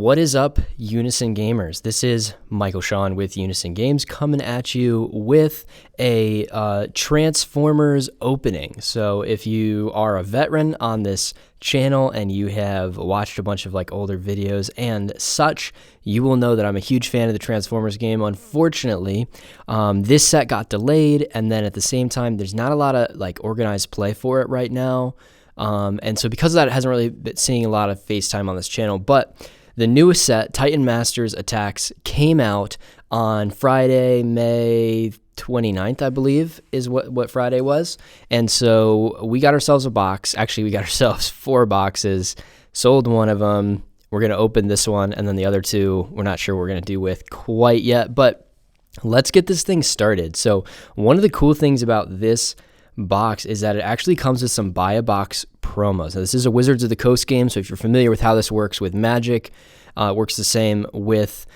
What is up, Unison Gamers? This is Michael Sean with Unison Games coming at you with a Transformers opening. So if you are a veteran on this channel and you have watched a bunch of older videos and such, you will know that I'm a huge fan of the Transformers game. Unfortunately, this set got delayed, and then at the same time, there's not a lot of organized play for it right now. And so because of that, it hasn't really been seeing a lot of face time on this channel, but the newest set, Titan Masters Attacks, came out on Friday, May 29th, I believe, is what Friday was. And so we got ourselves a box. Actually, we got ourselves 4 boxes, sold one of them. We're going to open this one, and then the other 2, we're not sure what we're going to do with quite yet, but let's get this thing started. So one of the cool things about this box is that it actually comes with some buy a box promos. Now, this is a Wizards of the Coast game, so if you're familiar with how this works with Magic, it works the same with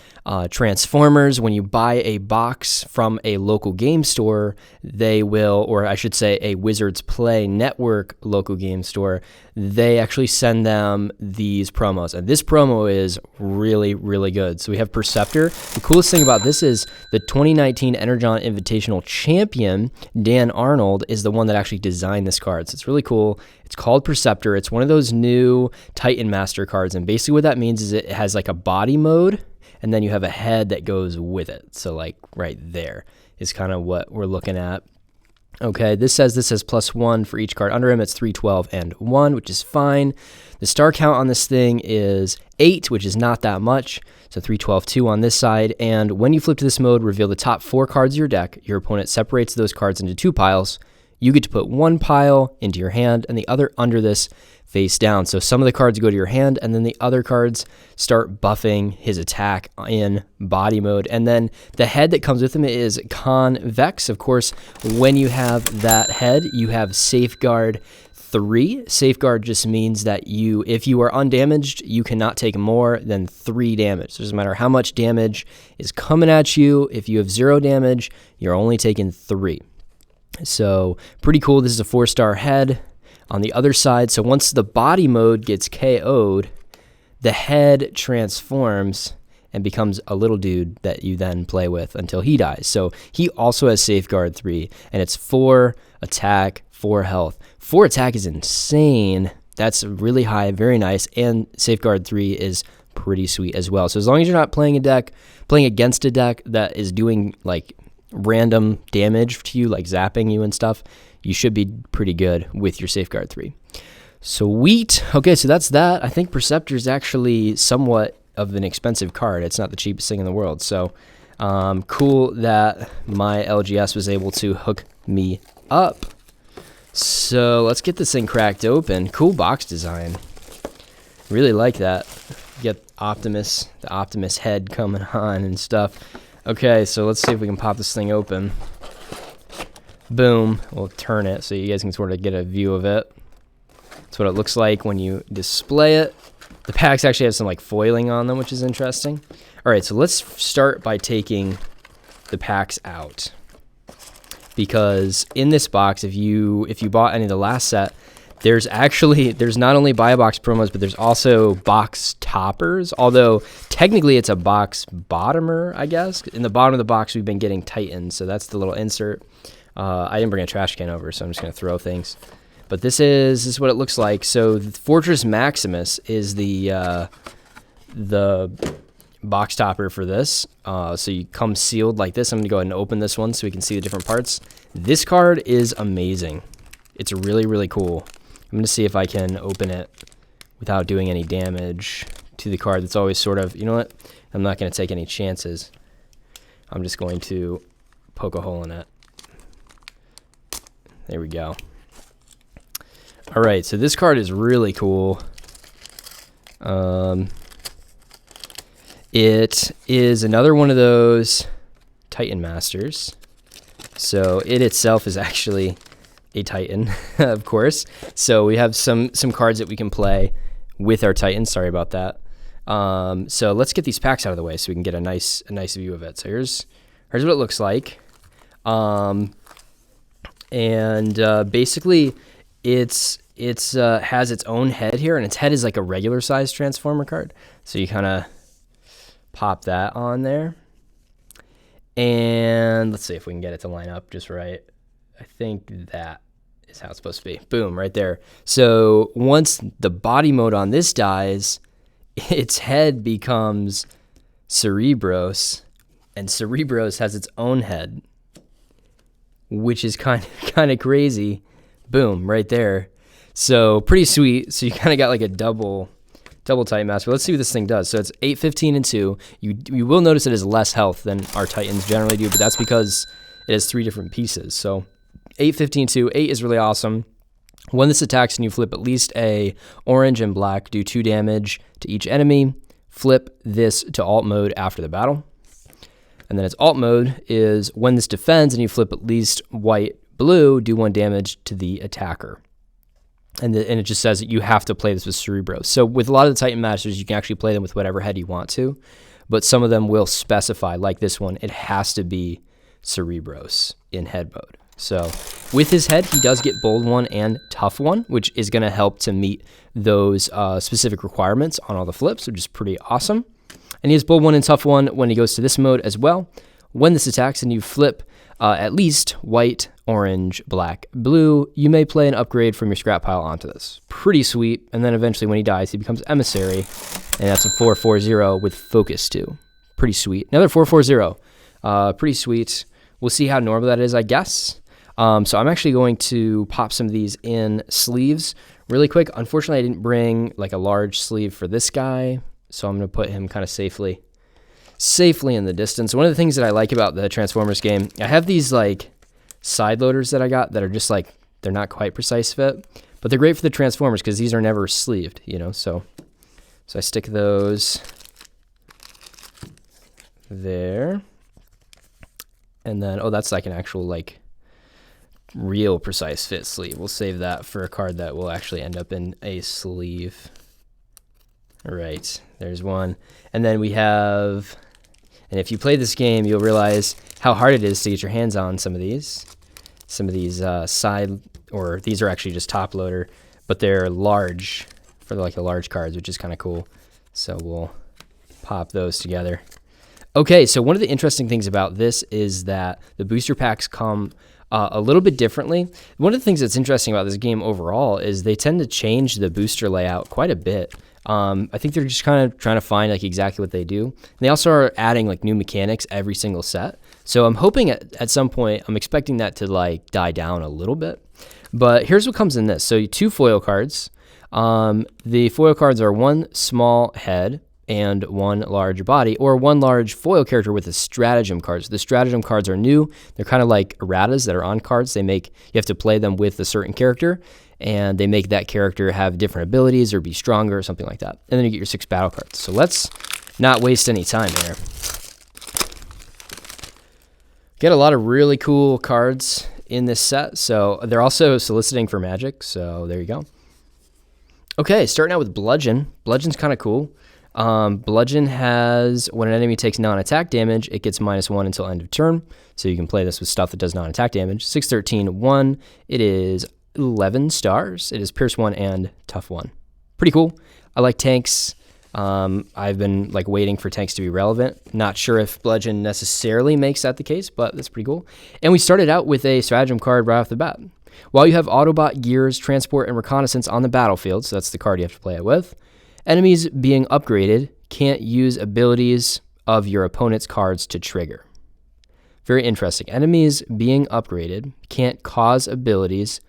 Transformers. When you buy a box from a local game store, they will, or I should say a Wizards Play Network local game store, they actually send them these promos. And this promo is really, really good. So we have Perceptor. The coolest thing about this is the 2019 Energon Invitational champion, Dan Arnold, is the one that actually designed this card. So it's really cool. It's called Perceptor. It's one of those new Titan Master cards. And basically what that means is it has a body mode, and then you have a head that goes with it. So right there is kind of what we're looking at. Okay, this says +1 for each card under him. It's 3, 12, and 1, which is fine. The star count on this thing is 8, which is not that much. So 3, 12, 2 on this side. And when you flip to this mode, reveal the top 4 cards of your deck. Your opponent separates those cards into 2 piles. You get to put 1 pile into your hand and the other under this face down. So some of the cards go to your hand, and then the other cards start buffing his attack in body mode. And then the head that comes with him is convex. Of course, when you have that head, you have Safeguard 3. Safeguard just means that if you are undamaged, you cannot take more than 3 damage. So it doesn't matter how much damage is coming at you. If you have 0 damage, you're only taking 3. So pretty cool. This is a 4-star head. On the other side, so once the body mode gets KO'd, the head transforms and becomes a little dude that you then play with until he dies. So he also has Safeguard 3, and it's 4 attack, 4 health. 4 attack is insane. That's really high, very nice, and Safeguard 3 is pretty sweet as well. So as long as you're not playing against a deck that is doing random damage to you, zapping you and stuff, you should be pretty good with your Safeguard 3. Sweet. Okay, so that's that. I think Perceptor is actually somewhat of an expensive card. It's not the cheapest thing in the world. So cool that my LGS was able to hook me up. So let's get this thing cracked open. Cool box design. Really like that. Get Optimus, the Optimus head coming on and stuff. Okay, so let's see if we can pop this thing open. Boom. We'll turn it so you guys can sort of get a view of it. That's what it looks like when you display it. The packs actually have some foiling on them, which is interesting. All right, so let's start by taking the packs out. Because in this box, if you bought any of the last set, there's not only buy a box promos, but there's also box toppers. Although technically it's a box bottomer, I guess. In the bottom of the box, we've been getting Titans, so that's the little insert. I didn't bring a trash can over, so I'm just going to throw things. But this is what it looks like. So Fortress Maximus is the box topper for this. So you come sealed like this. I'm going to go ahead and open this one so we can see the different parts. This card is amazing. It's really, really cool. I'm going to see if I can open it without doing any damage to the card. That's always sort of, you know what? I'm not going to take any chances. I'm just going to poke a hole in it. There we go. All right, so this card is really cool. It is another one of those Titan Masters. So it itself is actually a Titan, of course. So we have some cards that we can play with our Titan. Sorry about that. So let's get these packs out of the way so we can get a nice view of it. So here's what it looks like. And basically it's it's has its own head here, and its head is like a regular size Transformer card. So you kind of pop that on there. And let's see if we can get it to line up just right. I think that is how it's supposed to be. Boom, right there. So once the body mode on this dies, its head becomes Cerebros, and Cerebros has its own head, which is kind of crazy. Boom, right there. So pretty sweet. So you kind of got like a double Titan Master. Let's see what this thing does. So it's 8, 15, and 2. You will notice it has less health than our Titans generally do, but that's because it has 3 different pieces. So 8, 15, 2. 8 is really awesome. When this attacks and you flip at least a orange and black, do 2 damage to each enemy. Flip this to alt mode after the battle. And then its alt mode is when this defends and you flip at least white, blue, do 1 damage to the attacker. And it just says that you have to play this with Cerebros. So with a lot of the Titan Masters, you can actually play them with whatever head you want to, but some of them will specify, like this one, it has to be Cerebros in head mode. So with his head, he does get Bold 1 and Tough 1, which is going to help to meet those specific requirements on all the flips, which is pretty awesome. And he has Bold 1 and Tough 1 when he goes to this mode as well. When this attacks and you flip at least white, orange, black, blue, you may play an upgrade from your scrap pile onto this. Pretty sweet. And then eventually when he dies, he becomes Emissary, and that's a 4/4/0 with Focus 2. Pretty sweet. Another 4/4/0. Pretty sweet. We'll see how normal that is, I guess. So I'm actually going to pop some of these in sleeves really quick. Unfortunately, I didn't bring like a large sleeve for this guy, so I'm going to put him kind of safely in the distance. One of the things that I like about the Transformers game, I have these like side loaders that I got that are just like, they're not quite precise fit, but they're great for the Transformers because these are never sleeved, you know, so I stick those there. And then, oh, that's like an actual like real precise fit sleeve. We'll save that for a card that will actually end up in a sleeve. All right, there's one. And then we have, and if you play this game, you'll realize how hard it is to get your hands on some of these side, or these are actually just top loader, but they're large for like the large cards, which is kind of cool. So we'll pop those together. Okay, so one of the interesting things about this is that the booster packs come a little bit differently. One of the things that's interesting about this game overall is they tend to change the booster layout quite a bit. I think they're just kind of trying to find like exactly what they do. And they also are adding like new mechanics every single set. So I'm hoping at some point, I'm expecting that to like die down a little bit. But here's what comes in this. So 2 foil cards. The foil cards are 1 small head and 1 large body, or 1 large foil character with a stratagem cards. The stratagem cards are new. They're kind of like erratas that are on cards. You have to play them with a certain character, and they make that character have different abilities or be stronger or something like that. And then you get your 6 battle cards. So let's not waste any time here. Get a lot of really cool cards in this set. So they're also soliciting for magic. So there you go. Okay, starting out with Bludgeon. Bludgeon's kind of cool. Bludgeon has, when an enemy takes non-attack damage, it gets -1 until end of turn. So you can play this with stuff that does non-attack damage. 6, 13, 1. It is 11 stars. It is Pierce 1 and Tough 1. Pretty cool. I like tanks. I've been like waiting for tanks to be relevant. Not sure if Bludgeon necessarily makes that the case, but that's pretty cool. And we started out with a stratagem card right off the bat. While you have Autobot, Gears, Transport, and Reconnaissance on the battlefield, so that's the card you have to play it with, enemies being upgraded can't use abilities of your opponent's cards to trigger. Very interesting. Enemies being upgraded can't cause abilities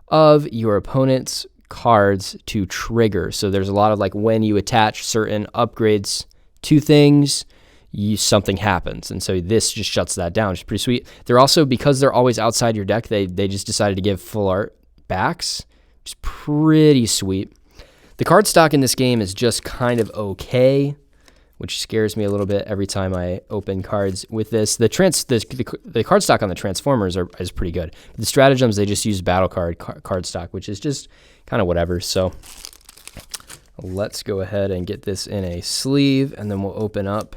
of your opponent's cards to trigger. So there's a lot of like when you attach certain upgrades to things, something happens. And so this just shuts that down. It's pretty sweet. They're also, because they're always outside your deck, they just decided to give full art backs, which is pretty sweet. The card stock in this game is just kind of okay, which scares me a little bit every time I open cards with this. The card stock on the Transformers is pretty good. The stratagems, they just use battle card stock, which is just kind of whatever. So let's go ahead and get this in a sleeve, and then we'll open up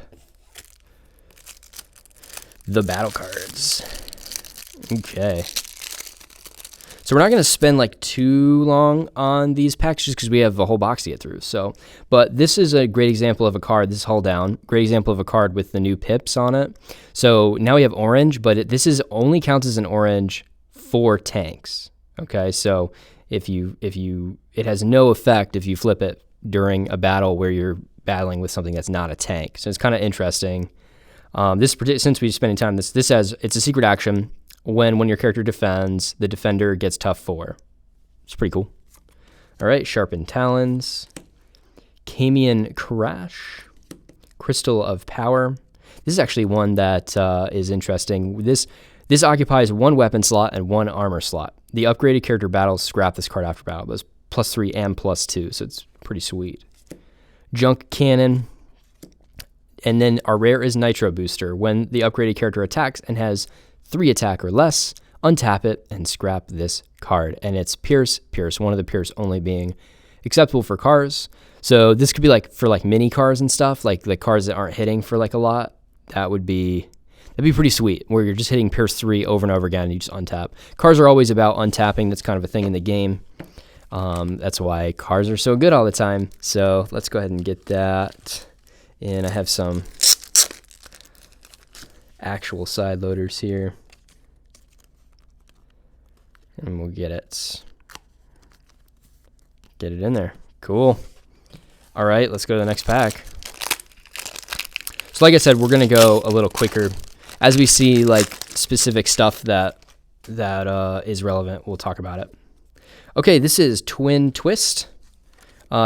the battle cards. Okay. So So we're not going to spend like too long on these packs just because we have a whole box to get through. So, but this is a great example of a card. This is hull down. Great example of a card with the new pips on it. So now we have orange, but this is only counts as an orange for tanks. Okay, so if you it has no effect if you flip it during a battle where you're battling with something that's not a tank. So it's kind of interesting. Since we're spending time, it's a secret action. When your character defends, the defender gets tough 4. It's pretty cool. All right, Sharpened Talons, Camion Crash, Crystal of Power. This is actually one that is interesting. This occupies 1 weapon slot and 1 armor slot. The upgraded character battles scrap this card after battle. But it's +3 and +2, so it's pretty sweet. Junk Cannon. And then our rare is Nitro Booster. When the upgraded character attacks and has 3 attack or less, untap it and scrap this card. And it's Pierce, one of the Pierce only being acceptable for cars. So this could be like for like mini cars and stuff, like the cars that aren't hitting for like a lot. That'd be pretty sweet, where you're just hitting Pierce 3 over and over again and you just untap. Cars are always about untapping. That's kind of a thing in the game. That's why cars are so good all the time. So let's go ahead and get that. And I have some actual side loaders here. And we'll get it in there. Cool. All right, let's go to the next pack. So like I said, we're going to go a little quicker. As we see like specific stuff that is relevant, we'll talk about it. Okay, this is Twin Twist.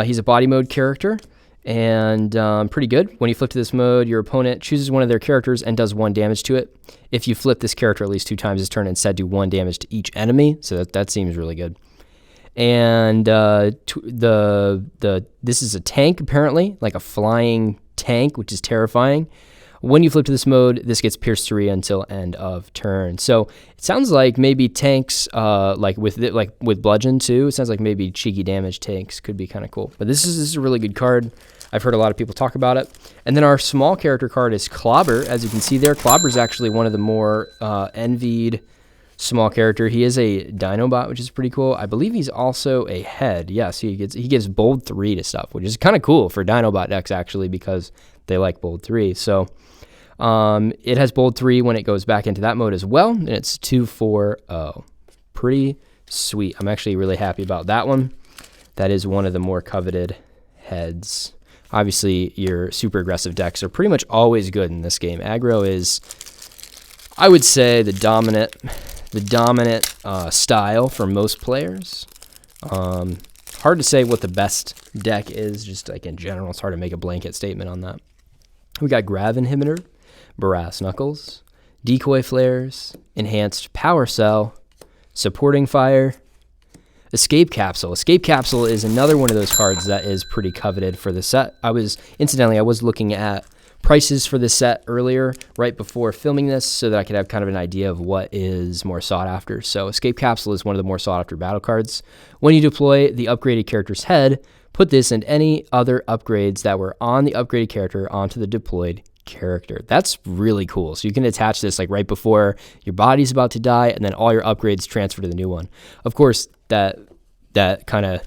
He's a body mode character. And pretty good. When you flip to this mode, your opponent chooses one of their characters and does 1 damage to it. If you flip this character at least 2 times this turn, instead do 1 damage to each enemy. So that seems really good. And this is a tank apparently, like a flying tank, which is terrifying. When you flip to this mode, this gets Pierce 3 until end of turn. So it sounds like maybe tanks, like with bludgeon too. It sounds like maybe cheeky damage tanks could be kind of cool. But this is a really good card. I've heard a lot of people talk about it. And then our small character card is Clobber. As you can see there, Clobber is actually one of the more envied small character. He is a Dinobot, which is pretty cool. I believe he's also a head. Yes, he gives bold 3 to stuff, which is kind of cool for Dinobot decks actually, because they like bold 3. So it has bold 3 when it goes back into that mode as well, and it's 2/4/0. Pretty sweet. I'm actually really happy about that one. That is one of the more coveted heads. Obviously, your super aggressive decks are pretty much always good in this game. Aggro is, I would say, the dominant style for most players. Hard to say what the best deck is, just like in general. It's hard to make a blanket statement on that. We got Grav Inhibitor, Brass Knuckles, Decoy Flares, Enhanced Power Cell, Supporting Fire, Escape Capsule. Escape Capsule is another one of those cards that is pretty coveted for the set. I was looking at prices for this set earlier, right before filming this, so that I could have kind of an idea of what is more sought after. So Escape Capsule is one of the more sought after battle cards. When you deploy the upgraded character's head, put this and any other upgrades that were on the upgraded character onto the deployed character. That's really cool. So you can attach this like right before your body's about to die, and then all your upgrades transfer to the new one. Of course, that kind of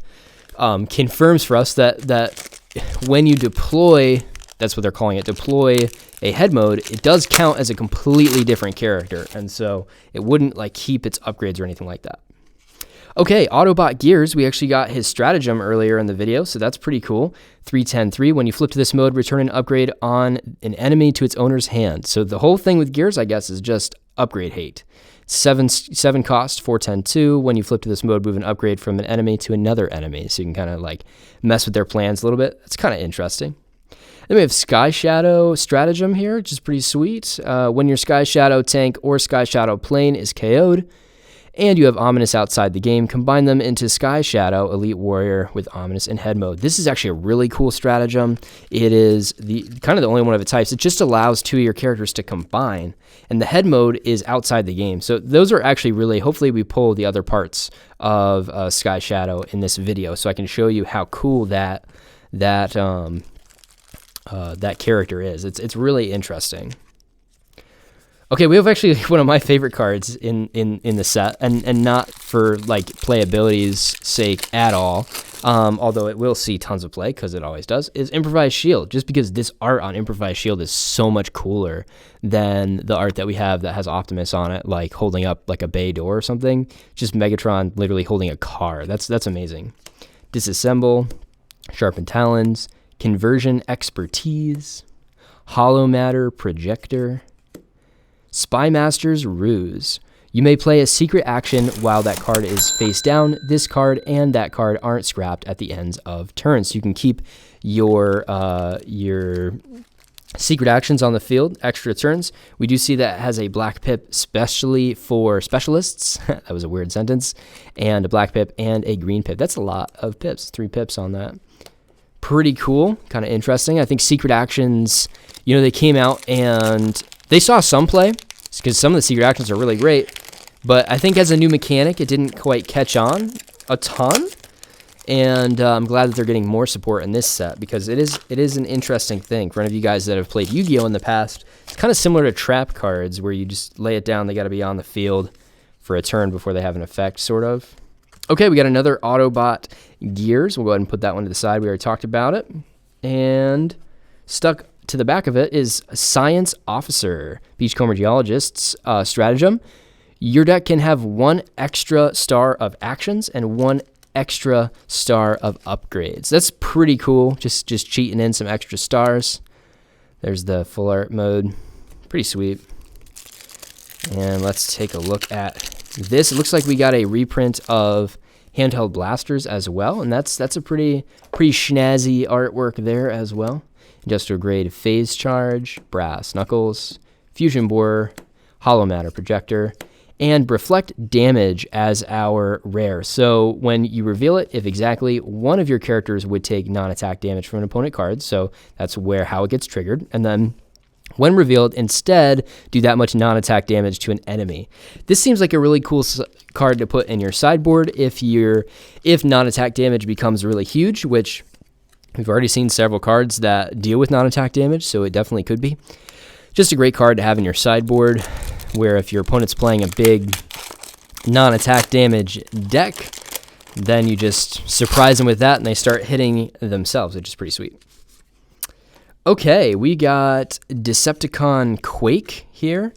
confirms for us that when you deploy, that's what they're calling it, deploy a head mode, it does count as a completely different character, and so it wouldn't like keep its upgrades or anything like that. Okay, Autobot Gears, we actually got his stratagem earlier in the video, so that's pretty cool. 3/10/3, when you flip to this mode, return an upgrade on an enemy to its owner's hand. So the whole thing with Gears, I guess, is just upgrade hate. 7 cost, 4/10/2. When you flip to this mode, move an upgrade from an enemy to another enemy. So you can kind of like mess with their plans a little bit. That's kind of interesting. Then we have Sky Shadow Stratagem here, which is pretty sweet. When your Sky Shadow tank or Sky Shadow plane is KO'd, and you have Ominous outside the game, combine them into Sky Shadow Elite Warrior with Ominous in head mode. This is actually a really cool stratagem. It is kind of the only one of its types. It just allows 2 of your characters to combine, and the head mode is outside the game. So those are actually really, hopefully we pull the other parts of Sky Shadow in this video, so I can show you how cool that character is. It's really interesting. Okay, we have actually one of my favorite cards in the set, and not for like playability's sake at all, although it will see tons of play because it always does, is Improvised Shield. Just because this art on Improvised Shield is so much cooler than the art that we have that has Optimus on it, like holding up like a bay door or something. Just Megatron literally holding a car. That's amazing. Disassemble, Sharpened Talons, Conversion Expertise, Hollow Matter Projector, Spy Master's Ruse. You may play a secret action while that card is face down. This card and that card aren't scrapped at the ends of turns. So you can keep your secret actions on the field, extra turns. We do see that it has a black pip specially for specialists. That was a weird sentence. And a black pip and a green pip. That's a lot of pips, 3 pips on that. Pretty cool, kind of interesting. I think secret actions, you know, they came out and they saw some play because some of the secret actions are really great. But I think as a new mechanic, it didn't quite catch on a ton. And I'm glad that they're getting more support in this set because it is an interesting thing. For any of you guys that have played Yu-Gi-Oh! In the past, it's kind of similar to trap cards where you just lay it down. They got to be on the field for a turn before they have an effect, sort of. Okay, we got another Autobot Gears. We'll go ahead and put that one to the side. We already talked about it. And stuck to the back of it is Science Officer, Beachcomber Geologist's stratagem. Your deck can have 1 extra star of actions and 1 extra star of upgrades. That's pretty cool. Just cheating in some extra stars. There's the full art mode. Pretty sweet. And let's take a look at this. It looks like we got a reprint of handheld blasters as well, and that's a pretty snazzy artwork there as well. Industrial grade phase charge, brass knuckles, fusion borer, hollow matter projector, and reflect damage as our rare. So when you reveal it, if exactly one of your characters would take non-attack damage from an opponent card, so that's how it gets triggered, and then when revealed, instead do that much non-attack damage to an enemy. This seems like a really cool card to put in your sideboard if non-attack damage becomes really huge, which we've already seen several cards that deal with non-attack damage, so it definitely could be. Just a great card to have in your sideboard, where if your opponent's playing a big non-attack damage deck, then you just surprise them with that and they start hitting themselves, which is pretty sweet. Okay, we got Decepticon Quake here.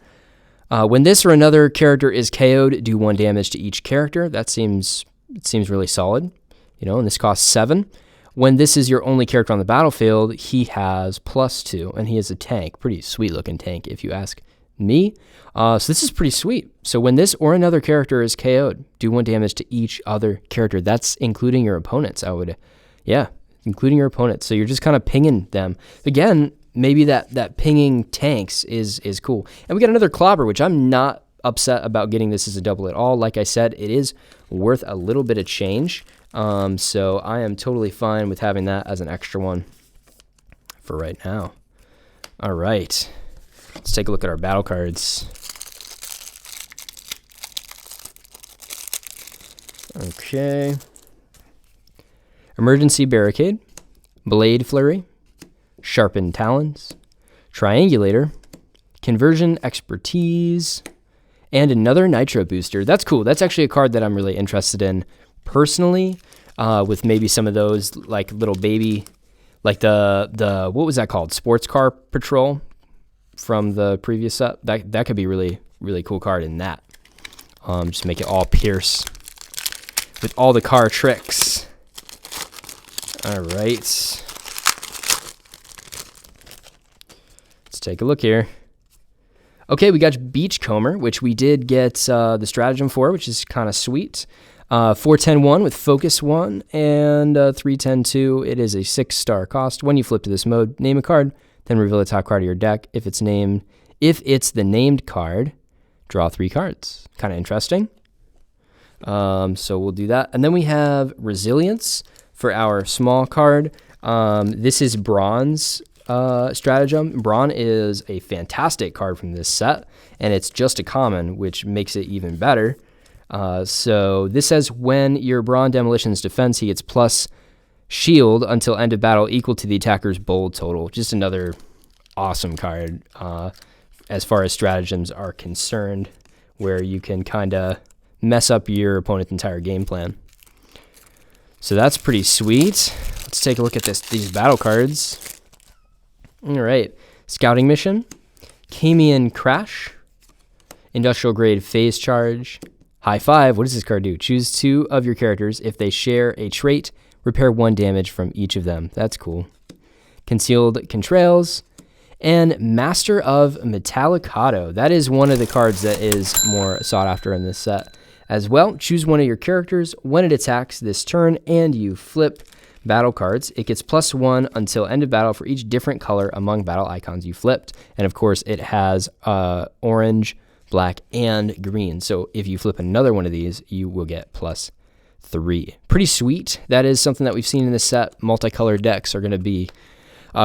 When this or another character is KO'd, do 1 damage to each character. It seems really solid, you know, and this costs 7. When this is your only character on the battlefield, he has +2, and he is a tank. Pretty sweet looking tank, if you ask me. So this is pretty sweet. So when this or another character is KO'd, do 1 damage to each other character. That's including your opponents. Including your opponents. So you're just kind of pinging them. Again, maybe that pinging tanks is cool. And we got another Clobber, which I'm not upset about getting this as a double at all. Like I said, it is worth a little bit of change. So I am totally fine with having that as an extra one for right now. All right. Let's take a look at our battle cards. Okay. Emergency Barricade, Blade Flurry, Sharpened Talons, Triangulator, Conversion Expertise, and another Nitro Booster. That's cool. That's actually a card that I'm really interested in personally, with maybe some of those like little baby, like the what was that called? Sports Car Patrol from the previous set. That could be really, really cool card in that. Just make it all Pierce with all the car tricks. All right. Let's take a look here. Okay, we got Beachcomber, which we did get the stratagem for, which is kind of sweet. 4-10-1 with Focus 1 and 3-10-2. It is a 6-star cost. When you flip to this mode, name a card, then reveal the top card of your deck. If it's the named card, draw 3 cards. Kind of interesting. So we'll do that. And then we have Resilience for our small card. This is Brawn's stratagem. Brawn is a fantastic card from this set, and it's just a common, which makes it even better. So this says when your Brawn demolitions defense, he gets plus shield until end of battle equal to the attacker's bold total. Just another awesome card as far as stratagems are concerned, where you can kind of mess up your opponent's entire game plan. So that's pretty sweet. Let's take a look at these battle cards. All right. Scouting Mission, Camion Crash, Industrial Grade Phase Charge, High Five. What does this card do? Choose 2 of your characters. If they share a trait, repair 1 damage from each of them. That's cool. Concealed Contrails, and Master of Metallicado. That is one of the cards that is more sought after in this set as well. Choose one of your characters when it attacks this turn, and you flip battle cards. It gets +1 until end of battle for each different color among battle icons you flipped. And of course, it has orange, black, and green. So if you flip another one of these, you will get +3. Pretty sweet. That is something that we've seen in this set. Multicolored decks are going to be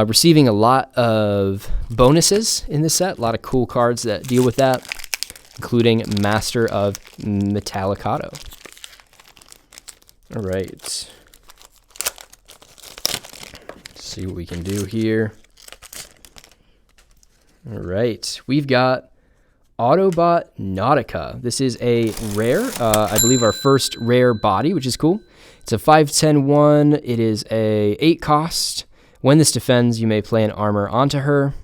receiving a lot of bonuses in this set. A lot of cool cards that deal with that, including Master of Metallicado. All right. Let's see what we can do here. All right. We've got Autobot Nautica. This is a rare, I believe our first rare body, which is cool. It's a 5/10/1. It is a 8 cost. When this defends, you may play an armor onto her.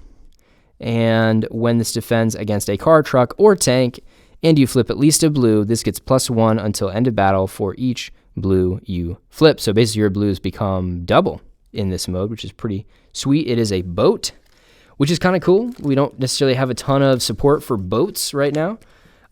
And when this defends against a car, truck, or tank, and you flip at least a blue, this gets +1 until end of battle for each blue you flip. So basically your blues become double in this mode, which is pretty sweet. It is a boat, which is kind of cool. We don't necessarily have a ton of support for boats right now,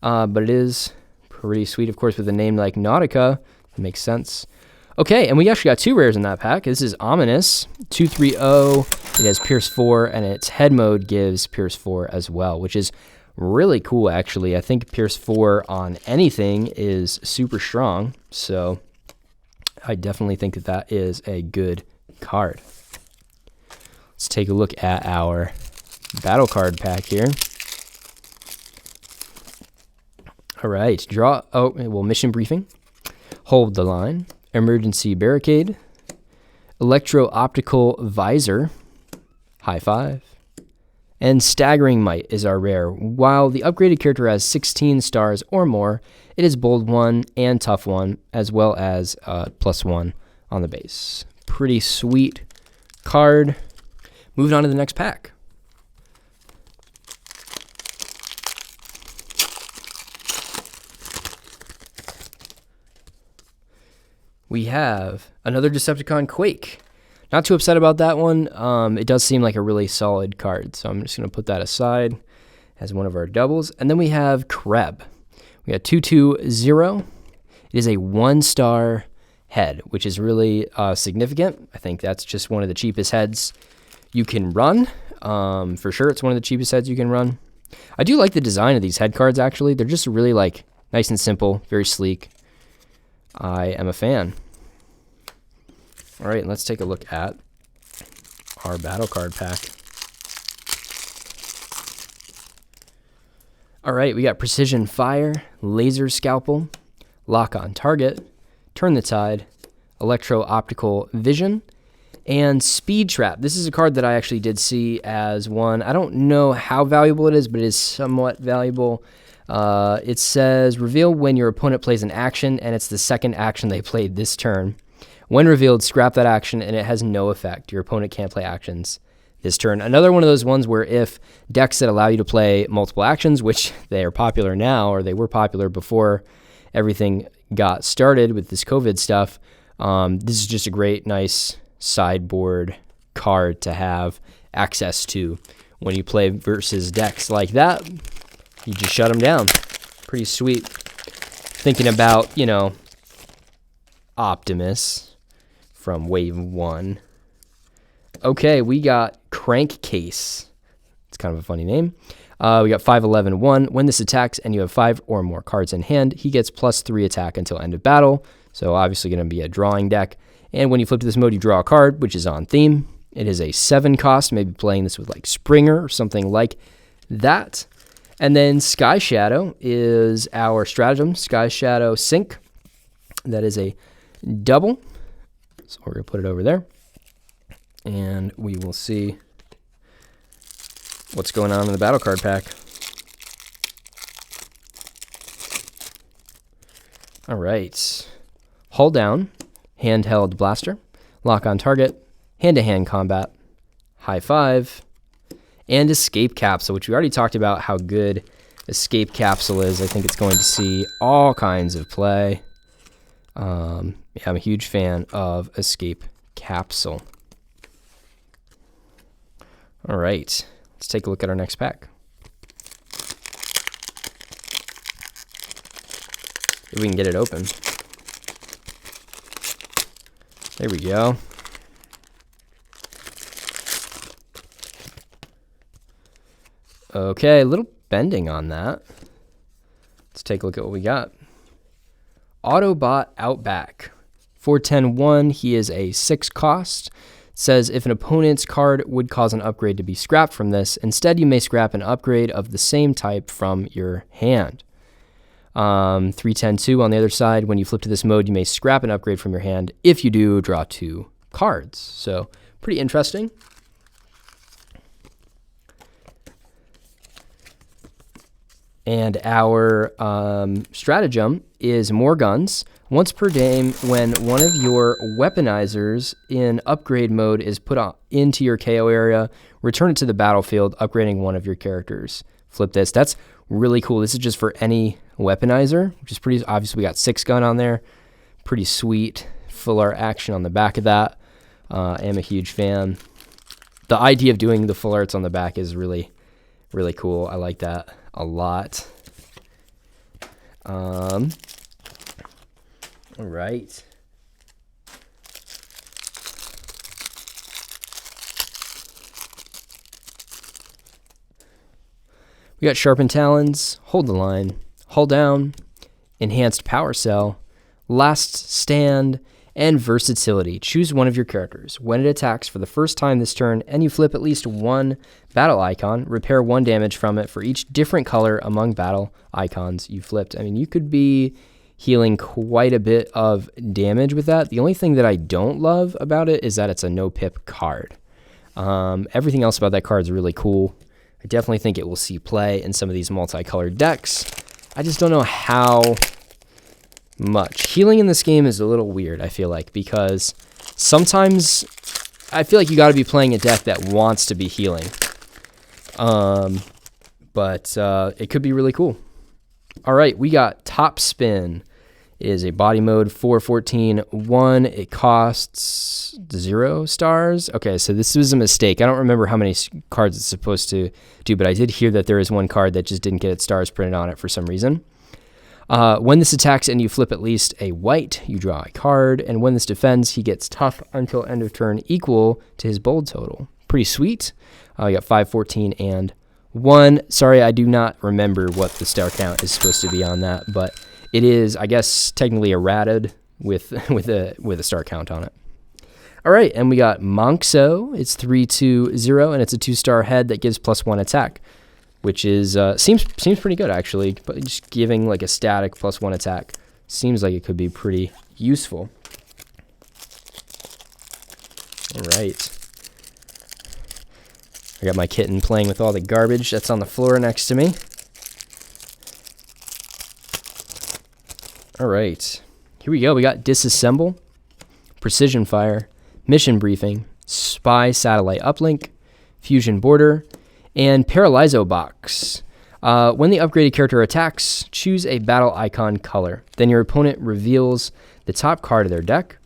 but it is pretty sweet. Of course, with a name like Nautica, it makes sense. Okay, and we actually got 2 rares in that pack. This is Ominous, 2/3/0. It has Pierce 4, and its head mode gives Pierce 4 as well, which is really cool, actually. I think Pierce 4 on anything is super strong, so I definitely think that that is a good card. Let's take a look at our battle card pack here. All right, mission briefing, hold the line, emergency barricade, electro-optical visor, high five, and staggering might is our rare. While the upgraded character has 16 stars or more, it is bold 1 and tough 1, as well as +1 on the base. Pretty sweet card. Moving on to the next pack. We have another Decepticon Quake. Not too upset about that one. It does seem like a really solid card, so I'm just going to put that aside as one of our doubles. And then we have Kreb. We got 2/2/0. It is a 1-star head, which is really significant. I think that's just one of the cheapest heads you can run. For sure, it's one of the cheapest heads you can run. I do like the design of these head cards, actually. They're just really like nice and simple, very sleek. I am a fan. All right, let's take a look at our battle card pack. All right, we got Precision Fire, Laser Scalpel, Lock on Target, Turn the Tide, Electro-Optical Vision, and Speed Trap. This is a card that I actually did see as one. I don't know how valuable it is, but it is somewhat valuable. It says, reveal when your opponent plays an action, and it's the second action they played this turn. When revealed, scrap that action, and it has no effect. Your opponent can't play actions this turn. Another one of those ones where if decks that allow you to play multiple actions, which they are popular now, or they were popular before everything got started with this COVID stuff, this is just a great, nice sideboard card to have access to when you play versus decks like that. You just shut them down. Pretty sweet. Thinking about, Optimus from Wave 1. Okay, we got Crankcase. It's kind of a funny name. We got 5/11/1. When this attacks and you have 5 or more cards in hand, he gets +3 attack until end of battle. So obviously going to be a drawing deck. And when you flip to this mode, you draw a card, which is on theme. It is a 7 cost. Maybe playing this with like Springer or something like that. And then Sky Shadow is our stratagem, Sky Shadow Sync. That is a double. So we're going to put it over there. And we will see what's going on in the battle card pack. All right. Hold down, handheld blaster, lock on target, hand-to-hand combat, high five, and escape capsule, which we already talked about how good escape capsule is. I think it's going to see all kinds of play. Yeah, I'm a huge fan of escape capsule. All right, let's take a look at our next pack. If we can get it open. There we go. Okay, a little bending on that. Let's take a look at what we got. Autobot Outback. 410-1, he is a 6 cost. Says if an opponent's card would cause an upgrade to be scrapped from this, instead you may scrap an upgrade of the same type from your hand. 310-2 on the other side, when you flip to this mode, you may scrap an upgrade from your hand. If you do, draw 2 cards. So, pretty interesting. And our stratagem is more guns. Once per game, when one of your weaponizers in upgrade mode is put into your KO area, return it to the battlefield, upgrading one of your characters. Flip this. That's really cool. This is just for any weaponizer, which is pretty obvious. We got 6 gun on there. Pretty sweet. Full art action on the back of that. I am a huge fan. The idea of doing the full arts on the back is really, really cool. I like that a lot. All right. We got Sharpened Talons, Hold the Line, Hold Down, Enhanced Power Cell, Last Stand, and Versatility. Choose one of your characters. When it attacks for the first time this turn and you flip at least one battle icon, repair 1 damage from it for each different color among battle icons you flipped. I mean, you could be healing quite a bit of damage with that. The only thing that I don't love about it is that it's a no-pip card. Everything else about that card is really cool. I definitely think it will see play in some of these multicolored decks. I just don't know how much. Healing in this game is a little weird, I feel like, because sometimes I feel like you got to be playing a deck that wants to be healing. But it could be really cool. All right, we got Top Spin. It is a body mode 414-1. It costs 0 stars. Okay, so this was a mistake. I don't remember how many cards it's supposed to do, but I did hear that there is one card that just didn't get its stars printed on it for some reason. When this attacks and you flip at least a white, you draw a card. And when this defends, he gets tough until end of turn equal to his bold total. Pretty sweet. We got 514 and 1. Sorry, I do not remember what the star count is supposed to be on that, but it is, I guess, technically errated with a star count on it. All right, and we got Monkso. It's 3/2/0, and it's a 2-star head that gives +1 attack, which is seems pretty good actually. But just giving like a static +1 attack seems like it could be pretty useful. All right. I got my kitten playing with all the garbage that's on the floor next to me. All right, here we go. We got Disassemble, Precision Fire, Mission Briefing, Spy Satellite Uplink, Fusion Border, and Paralyzo Box. When the upgraded character attacks, choose a battle icon color. Then your opponent reveals the top card of their deck.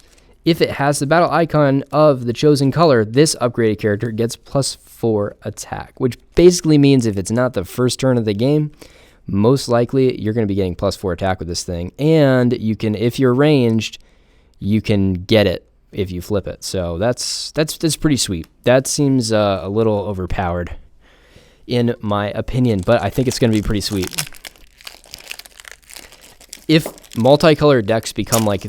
If it has the battle icon of the chosen color, this upgraded character gets +4 attack, which basically means if it's not the first turn of the game, most likely you're going to be getting +4 attack with this thing. And you can, if you're ranged, you can get it if you flip it. So that's pretty sweet. That seems a little overpowered in my opinion, but I think it's going to be pretty sweet. If multicolored decks become like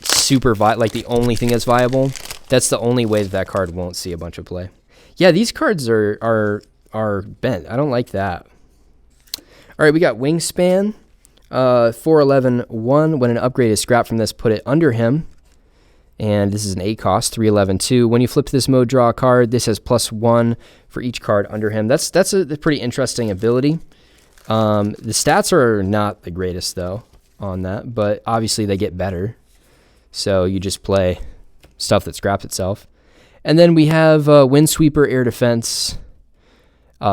super like the only thing that's viable, that's the only way that card won't see a bunch of play. Yeah, these cards are bent. I don't like that. All right, we got Wingspan, 411-1. When an upgrade is scrapped from this, put it under him. And this is an 8 cost, 311-2. When you flip to this mode, draw a card. This has +1 for each card under him. That's a pretty interesting ability. The stats are not the greatest, though, on that, but obviously they get better. So you just play stuff that scraps itself. And then we have Windsweeper Air Defense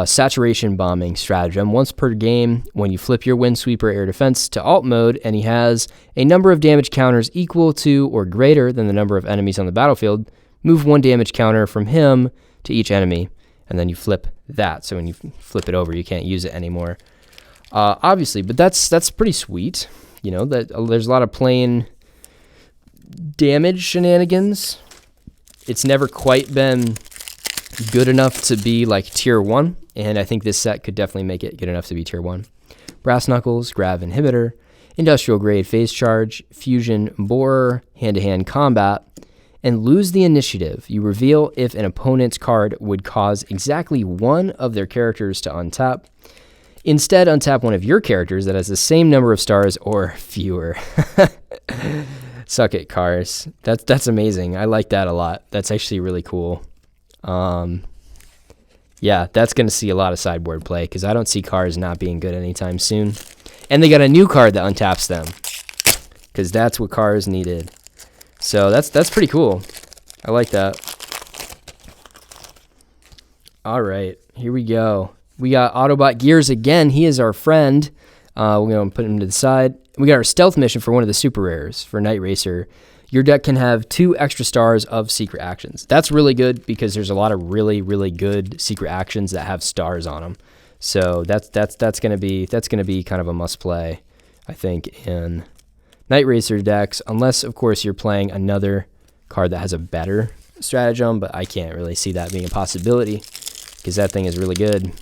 Saturation Bombing Stratagem. Once per game, when you flip your Windsweeper Air Defense to alt mode and he has a number of damage counters equal to or greater than the number of enemies on the battlefield, move 1 damage counter from him to each enemy, and then you flip that. So when you flip it over, you can't use it anymore. Obviously, but that's pretty sweet. You know, that there's a lot of plain damage shenanigans. It's never quite been good enough to be like tier 1, and I think this set could definitely make it good enough to be tier 1. Brass Knuckles, Grav Inhibitor, Industrial Grade Phase Charge, Fusion Borer, Hand-to-hand Combat, and Lose the Initiative. You reveal if an opponent's card would cause exactly one of their characters to untap. Instead, untap one of your characters that has the same number of stars or fewer. Suck it, Cars. That's amazing. I like that a lot. That's actually really cool. Yeah, that's going to see a lot of sideboard play because I don't see Cars not being good anytime soon. And they got a new card that untaps them because that's what Cars needed. So that's pretty cool. I like that. All right, here we go. We got Autobot Gears again. He is our friend. We're going to put him to the side. We got our stealth mission for one of the super rares for Night Racer. Your deck can have 2 extra stars of secret actions. That's really good because there's a lot of really, really good secret actions that have stars on them. So that's going to be kind of a must play, I think, in Night Racer decks, unless of course you're playing another card that has a better stratagem, but I can't really see that being a possibility because that thing is really good.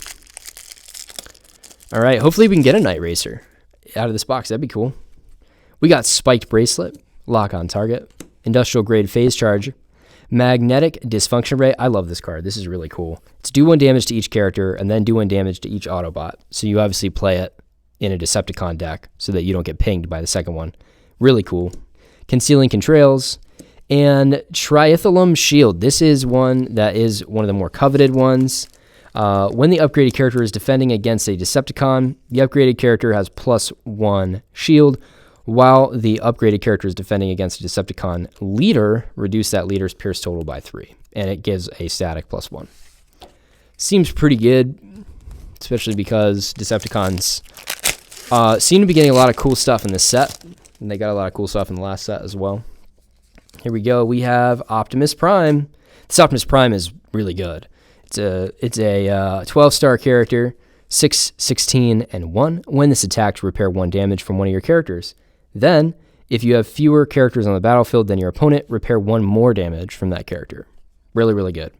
All right, hopefully we can get a Night Racer out of this box. That'd be cool. We got Spiked Bracelet, Lock on Target, Industrial Grade Phase Charge, Magnetic Dysfunction Ray. I love this card. This is really cool. It's do 1 damage to each character and then do 1 damage to each Autobot. So you obviously play it in a Decepticon deck so that you don't get pinged by the second one. Really cool. Concealing Contrails and Triethylum Shield. This is one that is one of the more coveted ones. When the upgraded character is defending against a Decepticon, the upgraded character has +1 shield, while the upgraded character is defending against a Decepticon leader, reduce that leader's pierce total by 3, and it gives a static +1. Seems pretty good, especially because Decepticons seem to be getting a lot of cool stuff in this set, and they got a lot of cool stuff in the last set as well. Here we go. We have Optimus Prime. This Optimus Prime is really good. It's a 12-star character, 6, 16, and 1. When this attacks, repair 1 damage from one of your characters. Then, if you have fewer characters on the battlefield than your opponent, repair 1 more damage from that character. Really, really good.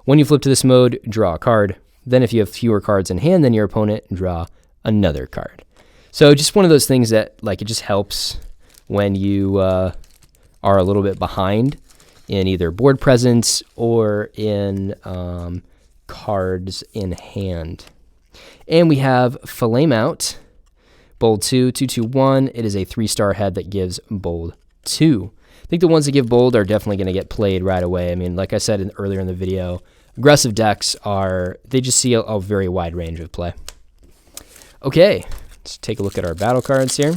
When you flip to this mode, draw a card. Then if you have fewer cards in hand than your opponent, draw another card. So just one of those things that, like, it just helps when you are a little bit behind in either board presence or in cards in hand. And we have Flame Out, Bold 2, 2/2/1. It is a 3-star head that gives Bold 2. I think the ones that give Bold are definitely going to get played right away. I mean, like I said earlier in the video, aggressive decks they just see a very wide range of play. Okay, let's take a look at our battle cards here.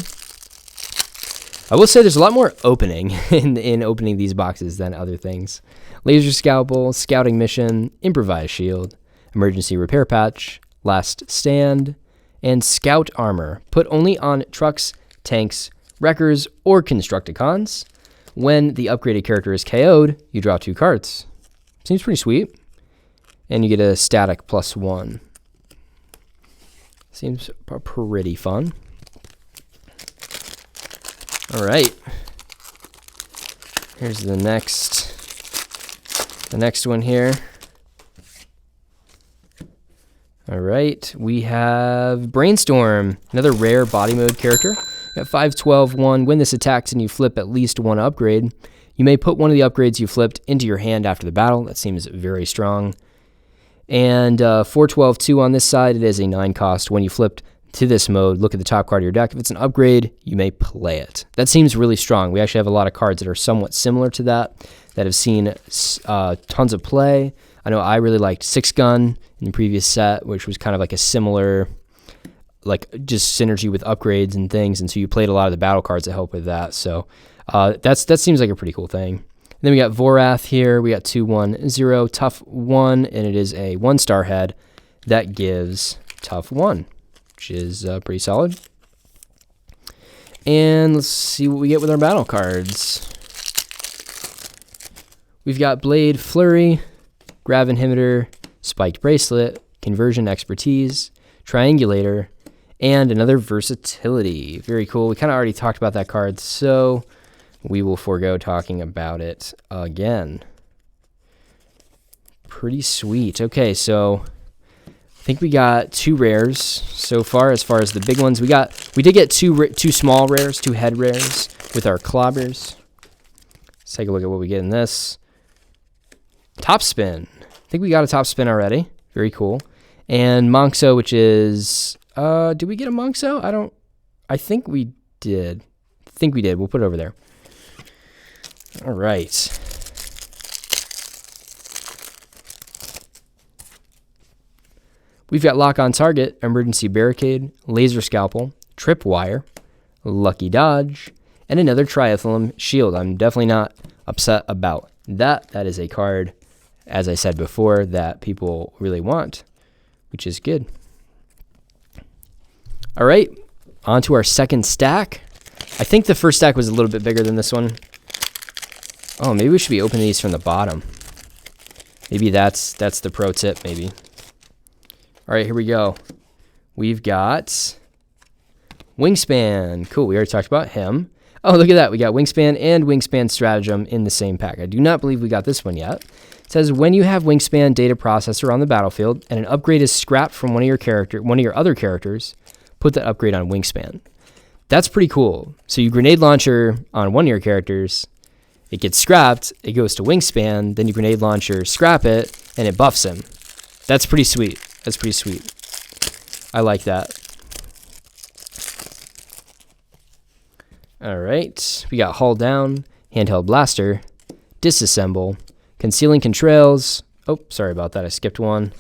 I will say there's a lot more opening in opening these boxes than other things. Laser Scalpel, Scouting Mission, Improvised Shield, Emergency Repair Patch, Last Stand, and Scout Armor. Put only on trucks, tanks, wreckers, or Constructicons. When the upgraded character is KO'd, you draw 2 cards. Seems pretty sweet. And you get a static +1. Seems pretty fun. All right. Here's the next one here. All right, we have Brainstorm, another rare body mode character. Got 5, 12, 1. When this attacks and you flip at least 1 upgrade, you may put one of the upgrades you flipped into your hand after the battle. That seems very strong. And 4, 12, 2 on this side. It is a 9 cost. When you flipped to this mode, look at the top card of your deck. If it's an upgrade, you may play it. That seems really strong. We actually have a lot of cards that are somewhat similar to that have seen tons of play. I know I really liked 6 Gun in the previous set, which was kind of like a similar like just synergy with upgrades and things, and so you played a lot of the battle cards that help with that. So that seems like a pretty cool thing. And then we got Vorath here. We got 2/1/0 tough 1, and it is a 1-star head that gives tough 1, which is pretty solid. And let's see what we get with our battle cards. We've got Blade Flurry, Grav Inhibitor, Spiked Bracelet, Conversion Expertise, Triangulator, and another Versatility. Very cool. We kind of already talked about that card, so we will forego talking about it again. Pretty sweet. Okay, so I think we got 2 rares so far. As far as the big ones, we did get two small rares, 2 head rares with our clobbers. Let's take a look at what we get in this. Top Spin. I think we got a Top Spin already. Very cool. And Monkso, which is, did we get a Monkso? I think we did. We'll put it over there. All right. We've got Lock on Target, Emergency Barricade, Laser Scalpel, Tripwire, Lucky Dodge, and another Triathlon Shield. I'm definitely not upset about that. That is a card, as I said before, that people really want, which is good. All right, on to our second stack. I think the first stack was a little bit bigger than this one. Oh, maybe we should be opening these from the bottom. Maybe that's the pro tip, maybe. All right, here we go. We've got Wingspan. Cool, we already talked about him. Oh, look at that. We got Wingspan and Wingspan Stratagem in the same pack. I do not believe we got this one yet. It says, when you have Wingspan Data Processor on the battlefield and an upgrade is scrapped from one of your other characters, put that upgrade on Wingspan. That's pretty cool. So you grenade launcher on one of your characters, it gets scrapped, it goes to Wingspan, then you grenade launcher, scrap it, and it buffs him. That's pretty sweet. That's pretty sweet. I like that. All right, we got Hull Down, Handheld Blaster, Disassemble, Concealing Contrails. Oh, sorry about that, I skipped one.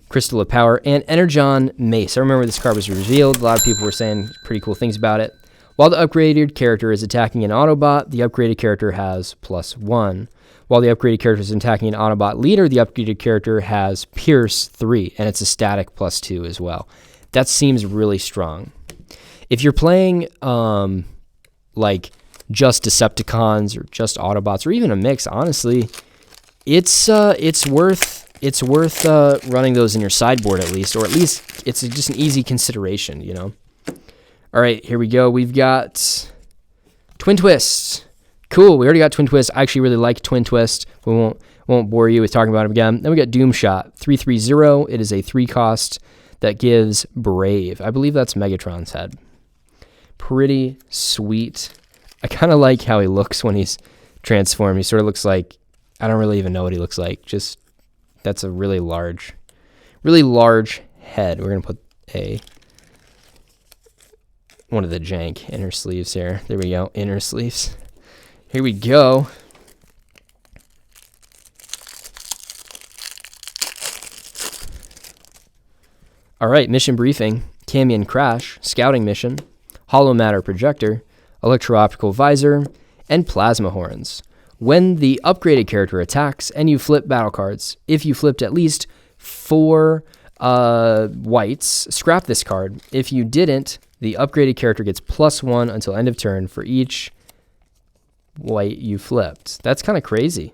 Crystal of Power, and Energon Mace. I remember this card was revealed. A lot of people were saying pretty cool things about it. While the upgraded character is attacking an Autobot, the upgraded character has +1. While the upgraded character is attacking an Autobot leader, the upgraded character has Pierce 3, and it's a static +2 as well. That seems really strong. If you're playing like just Decepticons or just Autobots or even a mix, honestly, it's worth running those in your sideboard at least, or at least it's just an easy consideration, you know. All right, here we go. We've got Twin Twist. Cool, we already got Twin Twist. I actually really like Twin Twist. We won't bore you with talking about him again. Then we got Doom Shot, 3/3/0. It is a 3-cost that gives Brave. I believe that's Megatron's head. Pretty sweet. I kind of like how he looks when he's transformed. He sort of looks like, I don't really even know what he looks like. Just, that's a really large head. We're going to put one of the jank inner sleeves here. There we go, inner sleeves. Here we go. All right, mission briefing. Camion Crash, Scouting Mission, Hollow Matter Projector, Electro-Optical Visor, and Plasma Horns. When the upgraded character attacks and you flip battle cards, if you flipped at least 4 whites, scrap this card. If you didn't, the upgraded character gets +1 until end of turn for each white you flipped. That's kind of crazy.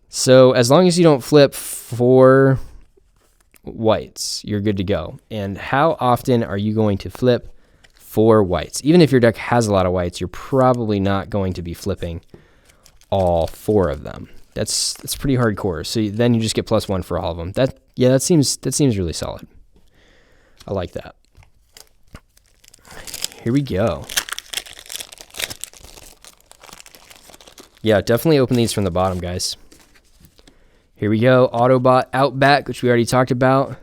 So as long as you don't flip 4 whites, you're good to go. And how often are you going to flip 4 whites? Even if your deck has a lot of whites, you're probably not going to be flipping all 4 of them. That's pretty hardcore. So then you just get +1 for all of them. That seems really solid. I like that. Here we go. Yeah, definitely open these from the bottom, guys. Here we go. Autobot Outback, which we already talked about.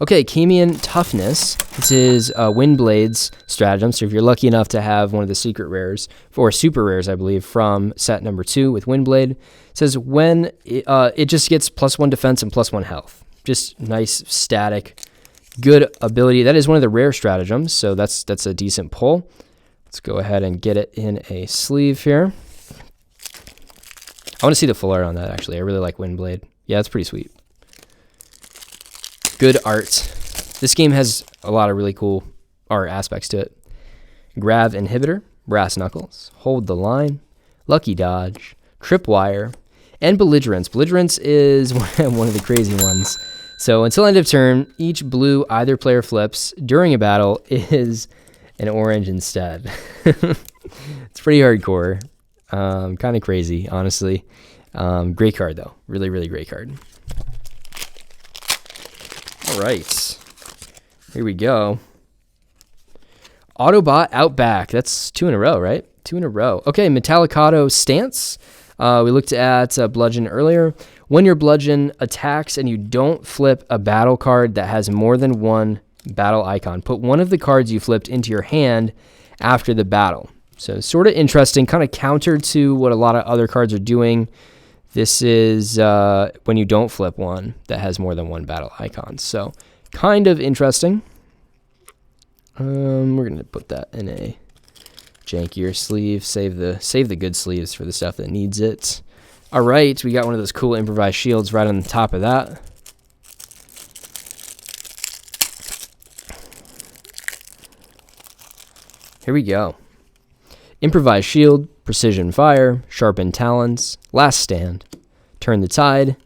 Okay, Camion Toughness. This is Windblade's Stratagem. So if you're lucky enough to have one of the secret rares, or super rares, I believe, from set number 2 with Windblade, it says when it just gets +1 defense and +1 health. Just nice static Good ability. That is one of the rare stratagems, so that's a decent pull. Let's go ahead and get it in a sleeve here. I want to see the full art on that, actually. I really like Windblade. Yeah, that's pretty sweet. Good art. This game has a lot of really cool art aspects to it. Grav Inhibitor, Brass Knuckles, Hold the Line, Lucky Dodge, Tripwire, and Belligerence. Belligerence is one of the crazy ones. So until end of turn, each blue either player flips during a battle is an orange instead. It's pretty hardcore. Kind of crazy, honestly. Great card, though. Really, really great card. All right. Here we go. Autobot Outback. That's 2 in a row, right? 2 in a row. Okay, Metallicato Stance. We looked at Bludgeon earlier. When your Bludgeon attacks and you don't flip a battle card that has more than one battle icon, put one of the cards you flipped into your hand after the battle. So sort of interesting, kind of counter to what a lot of other cards are doing. This is when you don't flip one that has more than one battle icon. So kind of interesting. We're going to put that in a jankier sleeve. Save the good sleeves for the stuff that needs it. All right, we got one of those cool improvised shields right on the top of that. Here we go. Improvised shield, precision fire, sharpened talons, last stand, turn the tide,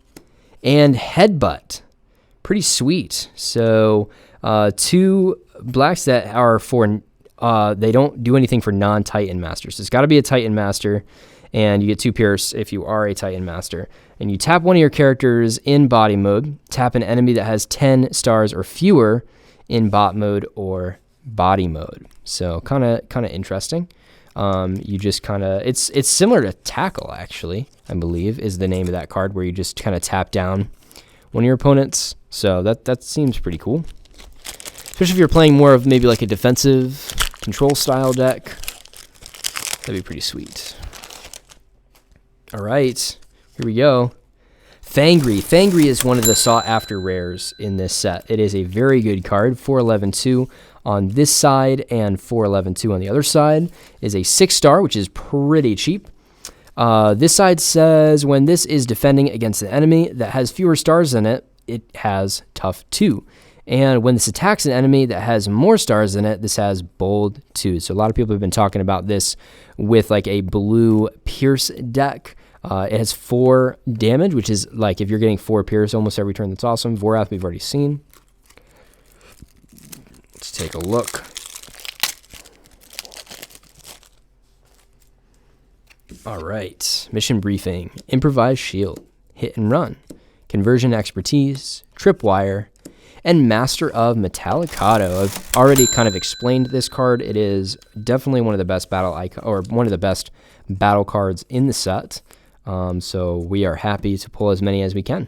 and headbutt. Pretty sweet. So 2 blacks that are for they don't do anything for non-Titan masters. It's got to be a Titan master, and you get 2 Pierce if you are a Titan master. And you tap one of your characters in body mode, tap an enemy that has 10 stars or fewer in bot mode or body mode. So kind of interesting. You just kind of it's similar to Tackle, actually, I believe is the name of that card, where you just kind of tap down one of your opponents. So that seems pretty cool, especially if you're playing more of maybe like a defensive control style deck. That'd be pretty sweet. All right, here we go. Thangri. Thangri is one of the sought-after rares in this set. It is a very good card. 411-2 on this side and 411-2 on the other side. Is a 6-star, which is pretty cheap. This side says when this is defending against an enemy that has fewer stars in it, it has tough 2. And when this attacks an enemy that has more stars in it, this has bold 2. So a lot of people have been talking about this with like a blue Pierce deck. It has 4 damage, which is like if you're getting 4 Pierce almost every turn, that's awesome. Vorath we've already seen. Let's take a look. All right. Mission briefing. Improvised shield. Hit and run. Conversion expertise. Tripwire. And Master of Metallicato. I've already kind of explained this card. It is definitely one of the best battle icon, or one of the best battle cards in the set. So we are happy to pull as many as we can.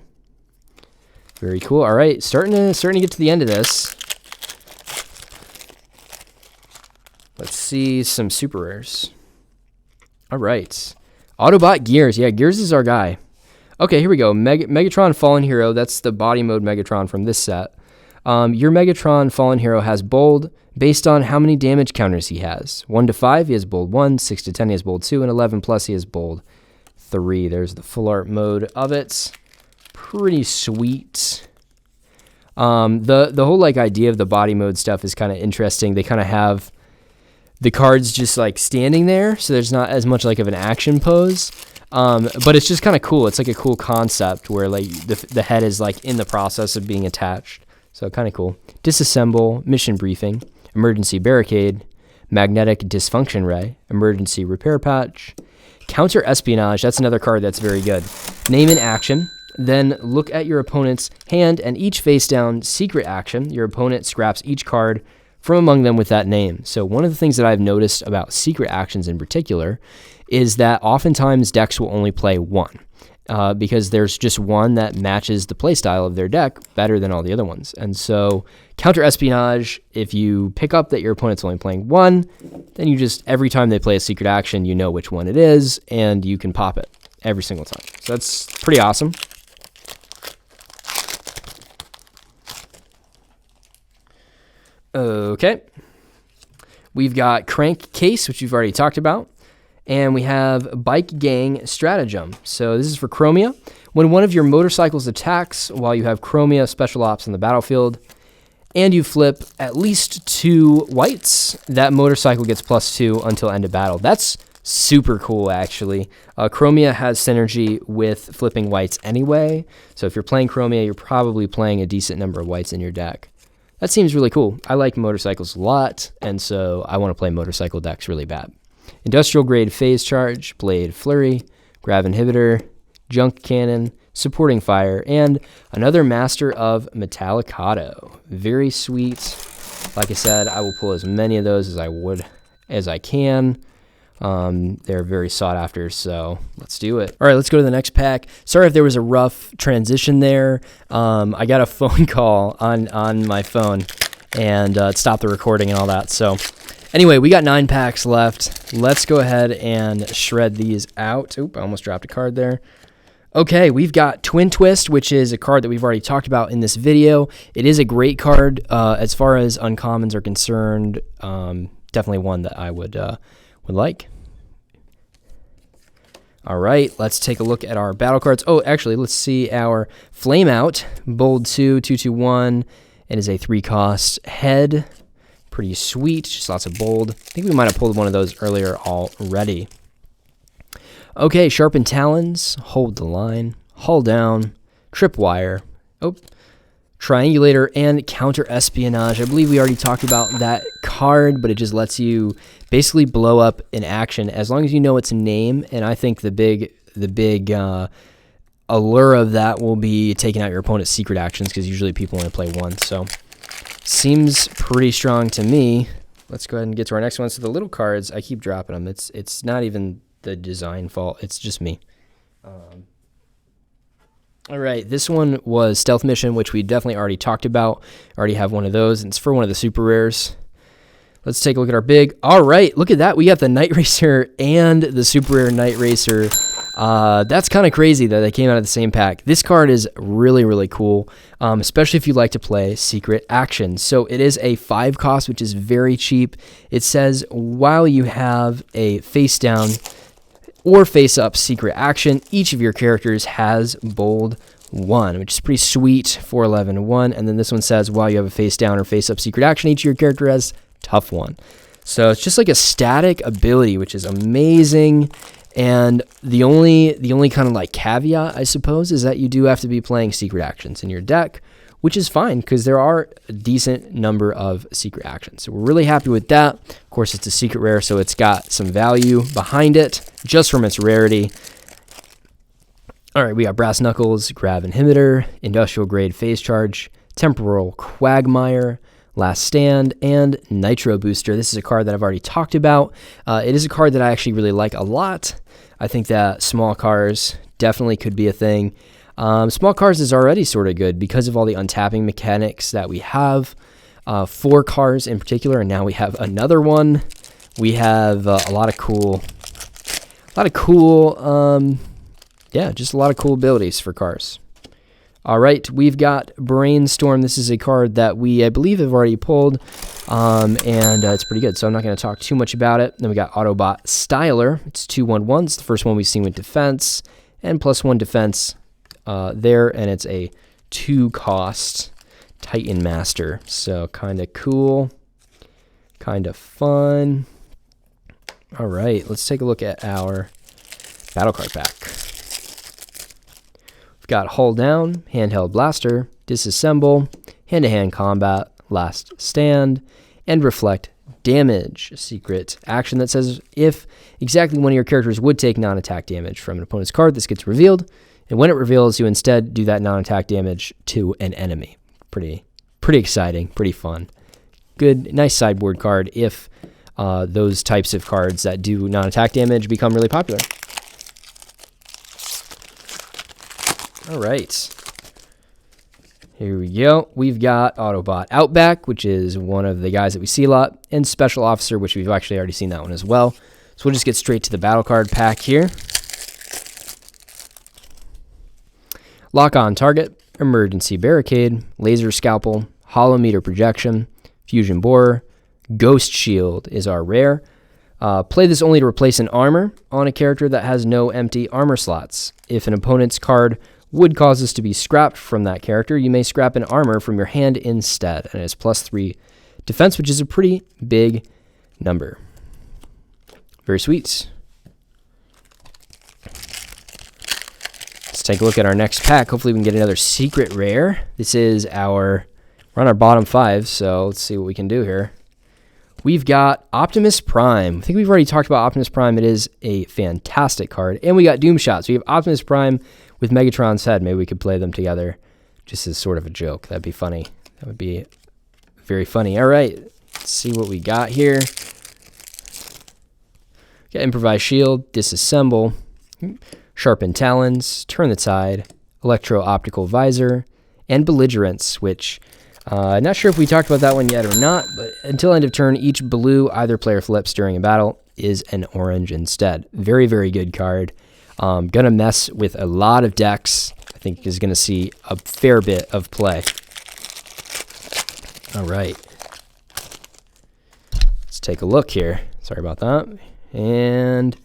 Very cool. All right, starting to get to the end of this. Let's see some super rares. All right, Autobot Gears. Yeah, Gears is our guy. Okay, here we go. Megatron Fallen Hero. That's the body mode Megatron from this set. Your Megatron Fallen Hero has bold based on how many damage counters he has. 1 to 5, he has bold 1. 6 to 10, he has bold 2. And 11 plus, he has bold 3. There's the full art mode of it. Pretty sweet. The whole like idea of the body mode stuff is kind of interesting. They kind of have the cards just like standing there, so there's not as much like of an action pose. But it's just kind of cool. It's like a cool concept where like the head is like in the process of being attached. So kind of cool. Disassemble, mission briefing, emergency barricade, magnetic dysfunction ray, emergency repair patch, counter espionage. That's another card that's very good. Name an action, then look at your opponent's hand, and each face down secret action, your opponent scraps each card from among them with that name. So one of the things that I've noticed about secret actions in particular is that oftentimes decks will only play one. Because there's just one that matches the playstyle of their deck better than all the other ones. And so counter espionage, if you pick up that your opponent's only playing one, then you just, every time they play a secret action, you know which one it is, and you can pop it every single time. So that's pretty awesome. Okay. We've got Crankcase, which we've already talked about. And we have Bike Gang Stratagem. So this is for Chromia. When one of your motorcycles attacks while you have Chromia special ops on the battlefield, and you flip at least 2 whites, that motorcycle gets +2 until end of battle. That's super cool, actually. Chromia has synergy with flipping whites anyway. So if you're playing Chromia, you're probably playing a decent number of whites in your deck. That seems really cool. I like motorcycles a lot, and so I want to play motorcycle decks really bad. Industrial grade phase charge, blade flurry, grav inhibitor, junk cannon, supporting fire, and another master of metallicado. Very sweet. Like I said, I will pull as many of those as I can. They're very sought after, so let's do it. All right, let's go to the next pack. Sorry if there was a rough transition there. I got a phone call on my phone, and it stopped the recording and all that. So anyway, we got 9 packs left. Let's go ahead and shred these out. Oop, I almost dropped a card there. Okay, we've got Twin Twist, which is a card that we've already talked about in this video. It is a great card as far as uncommons are concerned. Definitely one that I would like. All right, let's take a look at our battle cards. Oh, actually, let's see our Flame Out, Bold 2, 2/2/1, and is a 3-cost head. Pretty sweet, just lots of bold. I think we might have pulled one of those earlier already. Okay, Sharpened Talons, Hold the Line, Hull Down, Tripwire, Triangulator, and Counter Espionage. I believe we already talked about that card, but it just lets you basically blow up an action as long as you know its name. And I think the big allure of that will be taking out your opponent's secret actions, because usually people only play one. So seems pretty strong to me. Let's go ahead and get to our next one. So the little cards, I keep dropping them. It's not even the design fault. It's just me. All right, this one was Stealth Mission, which we definitely already talked about. I already have one of those, and it's for one of the super rares. Let's take a look at our big. All right, look at that. We got the Night Racer and the super rare Night Racer. That's kind of crazy that they came out of the same pack. This card is really, really cool, especially if you like to play secret actions. So it is a 5-cost, which is very cheap. It says while you have a face down or face up secret action, each of your characters has bold 1, which is pretty sweet, 4/11/1. And then this one says while you have a face down or face up secret action, each of your character has tough 1. So it's just like a static ability, which is amazing. And the only kind of like caveat, I suppose, is that you do have to be playing secret actions in your deck, which is fine because there are a decent number of secret actions. So we're really happy with that. Of course, it's a secret rare, so it's got some value behind it just from its rarity. All right, we got Brass Knuckles, Grav Inhibitor, Industrial Grade Phase Charge, Temporal Quagmire, Last Stand, and Nitro Booster. This is a card that I've already talked about. It is a card that I actually really like a lot. I think that small cars definitely could be a thing. Small cars is already sort of good because of all the untapping mechanics that we have. 4 cars in particular, and now we have another one. We have a lot of cool, just a lot of cool abilities for cars. All right, we've got Brainstorm. This is a card that we, I believe, have already pulled, and it's pretty good, so I'm not going to talk too much about it. Then we got Autobot Styler. It's 2/1/1. It's the first one we've seen with defense, and +1 defense there, and it's a 2-cost Titan Master. So kind of cool, kind of fun. All right, let's take a look at our battle card pack. Got Hull Down, Handheld Blaster, Disassemble, Hand-to-Hand Combat, Last Stand, and Reflect Damage. A secret action that says if exactly one of your characters would take non-attack damage from an opponent's card, this gets revealed. And when it reveals, you instead do that non-attack damage to an enemy. Pretty exciting, pretty fun. Good, nice sideboard card if those types of cards that do non-attack damage become really popular. All right, here we go. We've got Autobot Outback, which is one of the guys that we see a lot, and Special Officer, which we've actually already seen that one as well. So we'll just get straight to the battle card pack here. Lock on Target, Emergency Barricade, Laser Scalpel, Hollow Meter Projection, Fusion Borer. Ghost Shield is our rare. Play this only to replace an armor on a character that has no empty armor slots. If an opponent's card would cause this to be scrapped from that character, you may scrap an armor from your hand instead, and it's +3 defense, which is a pretty big number. Very sweet. Let's take a look at our next pack. Hopefully we can get another secret rare. This is we're on our bottom 5, so let's see what we can do here. We've got Optimus Prime. I think we've already talked about Optimus Prime. It is a fantastic card. And we got Doom Shot. So we have Optimus Prime with Megatron's head. Maybe we could play them together just as sort of a joke. That'd be funny. That would be very funny. All right, let's see what we got here. Got Improvised Shield, Disassemble, Sharpened Talons, Turn the Tide, Electro-Optical Visor, and Belligerence, which not sure if we talked about that one yet or not, but until end of turn, each blue either player flips during a battle is an orange instead. Very, very good card. Gonna mess with a lot of decks. I think is gonna see a fair bit of play. All right. Let's take a look here. Sorry about that. And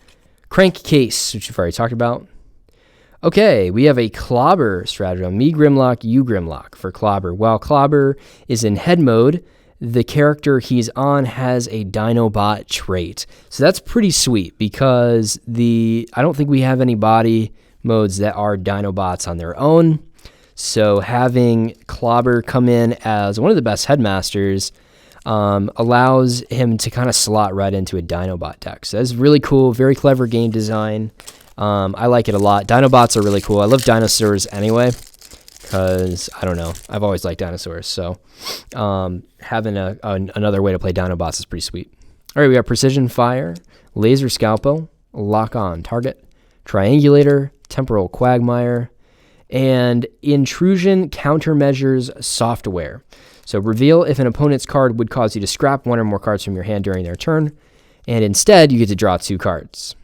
Crankcase, which we've already talked about. Okay, we have a Clobber stratagem. Me Grimlock, you Grimlock for Clobber. While Clobber is in head mode, the character he's on has a Dinobot trait. So that's pretty sweet because I don't think we have any body modes that are Dinobots on their own. So having Clobber come in as one of the best headmasters allows him to kind of slot right into a Dinobot deck. So that's really cool, very clever game design. I like it a lot. Dinobots are really cool. I love dinosaurs anyway because, I don't know, I've always liked dinosaurs. So having another way to play Dinobots is pretty sweet. All right, we got Precision Fire, Laser Scalpel, Lock On Target, Triangulator, Temporal Quagmire, and Intrusion Countermeasures Software. So reveal if an opponent's card would cause you to scrap one or more cards from your hand during their turn, and instead you get to draw 2 cards.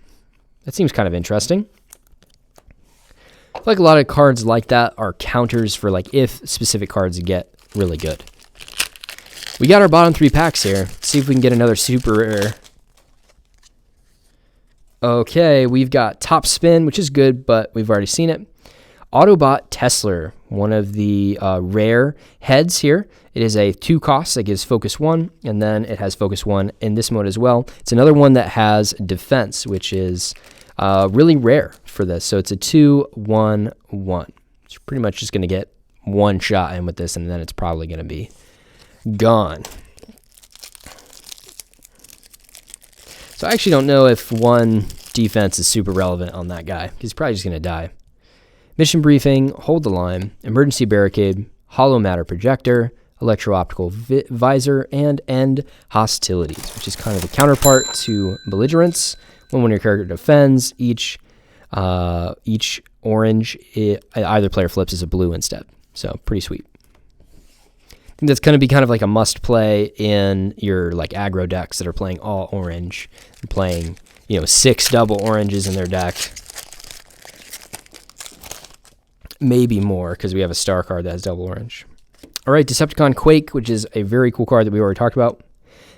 That seems kind of interesting. I feel like a lot of cards like that are counters for like if specific cards get really good. We got our bottom 3 packs here. Let's see if we can get another super rare. Okay, we've got Top Spin, which is good, but we've already seen it. Autobot Tesla, one of the rare heads here. It is a 2 cost that gives Focus 1, and then it has Focus 1 in this mode as well. It's another one that has Defense, which is really rare for this. So it's a 2/1/1. It's pretty much just going to get one shot in with this, and then it's probably going to be gone. So I actually don't know if 1 defense is super relevant on that guy. He's probably just going to die. Mission Briefing, Hold the Line, Emergency Barricade, Hollow Matter Projector, Electro-Optical Visor, and End Hostilities, which is kind of the counterpart to Belligerence. When one of your character defends, each orange, either player flips as a blue instead. So pretty sweet. I think that's going to be kind of like a must-play in your like aggro decks that are playing all orange, and playing 6 double oranges in their deck. Maybe more, because we have a star card that has double orange. All right, Decepticon Quake, which is a very cool card that we already talked about.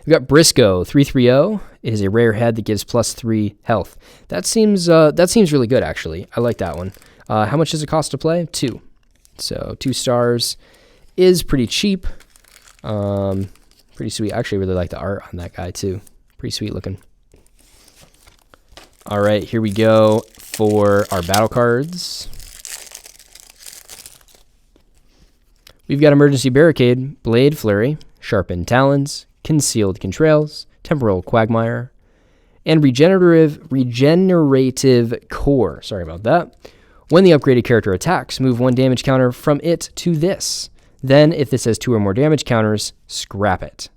We got Briscoe 3/3. It is a rare head that gives +3 health. That seems really good, actually. I like that one. How much does it cost to play? 2. So 2 stars is pretty cheap. Pretty sweet. I actually really like the art on that guy, too. Pretty sweet looking. All right, here we go for our battle cards. We've got Emergency Barricade, Blade Flurry, Sharpened Talons, Concealed Contrails, Temporal Quagmire, and Regenerative Core. Sorry about that. When the upgraded character attacks, move 1 damage counter from it to this. Then, if this has 2 or more damage counters, scrap it.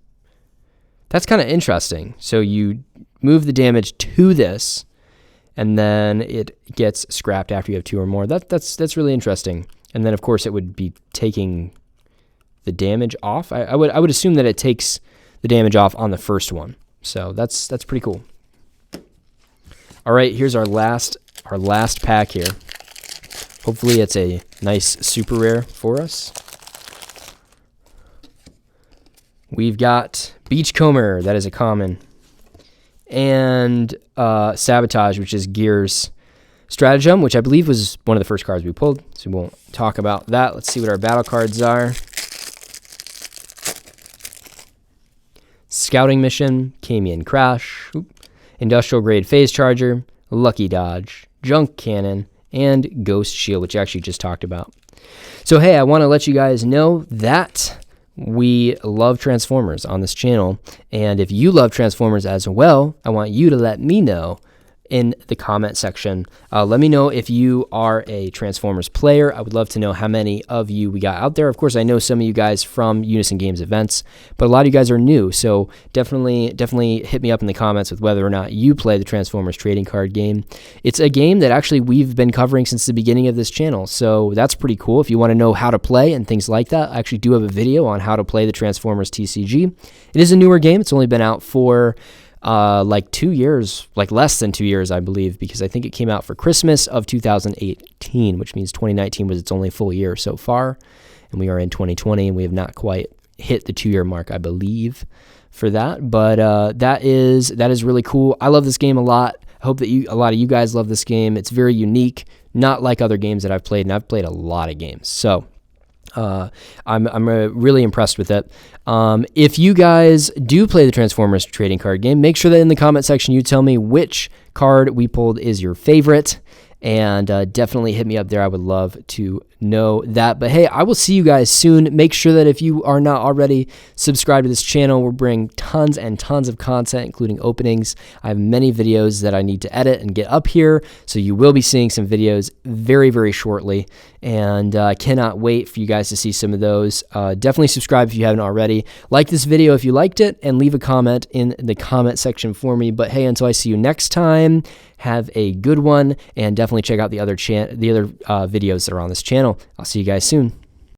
That's kind of interesting. So you move the damage to this, and then it gets scrapped after you have 2 or more. That's really interesting. And then, of course, it would be taking the damage off. I would assume that it takes the damage off on the first one. So that's pretty cool. All right, here's our last pack here. Hopefully, it's a nice super rare for us. We've got Beachcomber, that is a common, and Sabotage, which is Gears Stratagem, which I believe was one of the first cards we pulled, so we won't talk about that. Let's see what our battle cards are. Scouting Mission, Camion Crash, Industrial Grade Phase Charger, Lucky Dodge, Junk Cannon, and Ghost Shield, which I actually just talked about. So hey, I want to let you guys know that we love Transformers on this channel, and if you love Transformers as well, I want you to let me know in the comment section. Let me know if you are a Transformers player. I would love to know how many of you we got out there. Of course, I know some of you guys from Unison Games events, but a lot of you guys are new, so definitely hit me up in the comments with whether or not you play the Transformers trading card game. It's a game that actually we've been covering since the beginning of this channel, so that's pretty cool. If you want to know how to play and things like that, I actually do have a video on how to play the Transformers TCG. It is a newer game. It's only been out for like 2 years, like less than 2 years, I believe, because I think it came out for Christmas of 2018, which means 2019 was its only full year so far, and we are in 2020, and we have not quite hit the 2-year mark, I believe, for that. But that is really cool. I love this game a lot. I hope that a lot of you guys love this game. It's very unique, not like other games that I've played, and I've played a lot of games. So I'm really impressed with it. If you guys do play the Transformers trading card game, make sure that in the comment section you tell me which card we pulled is your favorite, and definitely hit me up there. I would love to know that. But hey, I will see you guys soon. Make sure that if you are not already subscribed to this channel, we're bringing tons and tons of content, including openings. I have many videos that I need to edit and get up here, so you will be seeing some videos very, very shortly, and I cannot wait for you guys to see some of those. Definitely subscribe if you haven't already. Like this video if you liked it, and leave a comment in the comment section for me. But hey, until I see you next time, have a good one, and definitely check out the other videos that are on this channel. I'll see you guys soon.